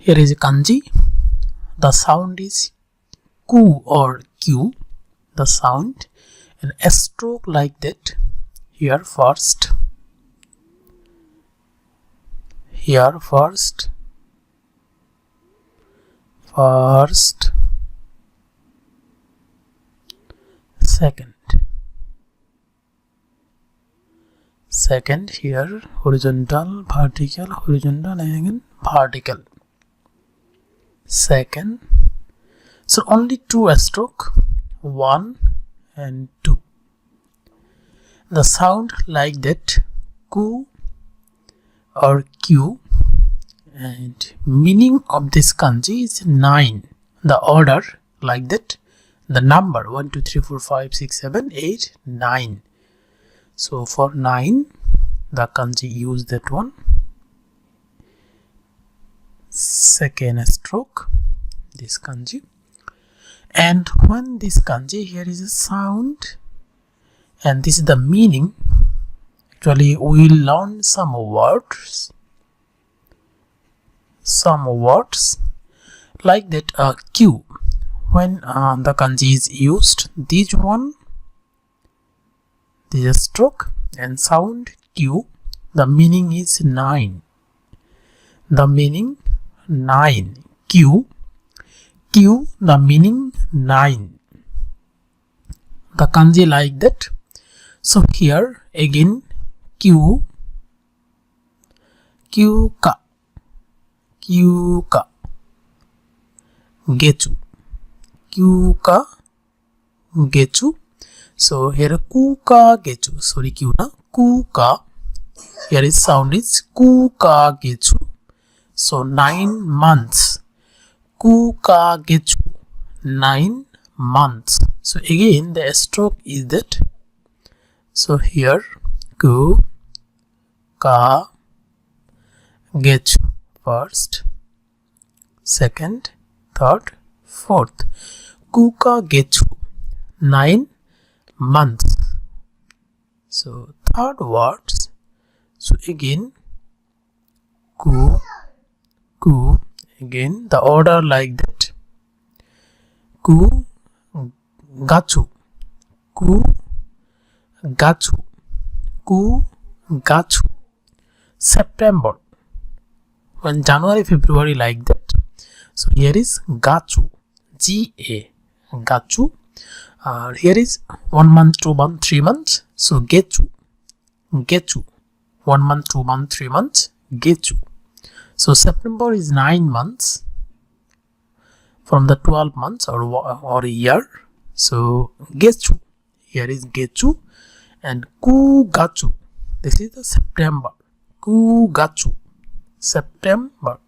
Here is a kanji. The sound is ku or q, the sound, and a stroke like that. Here first, second, here horizontal, vertical, horizontal, and again vertical. Second, so only two stroke, 1 and 2. The sound like that, ku or q, and meaning of this kanji is 9. The order like that, the number 1 2 3 4 5 6 7 8 9. So for 9, the kanji use that one. Second stroke, this kanji. And when this kanji, here is a sound, and this is the meaning. Actually, we will learn some words like that. Q, when the kanji is used, this one, this is stroke, and sound q, the meaning is 9. The meaning 9. Q, the meaning 9. The kanji like that. So here again, q ka, gechu, q ka gechu. So here ku ka gechu, sorry, q na, ku ka. Here is sound is ku ka gechu. So 9 months, ku ka gechu, 9 months. So again the stroke is that. So here ku ka gechu, first, second, third, fourth. Ku ka gechu, 9 months. So third words, so again ku, again the order like that. Ku gachu, September, when January, February like that. So here is gachu, gachu. Here is 1 month, 2 months, 3 months. So gechu, 1 month, 2 months, 3 months, gechu. So September is 9 months from the 12 months or a year. So gechu, here is gechu, and ku gachu, this is the September. Ku gachu, September.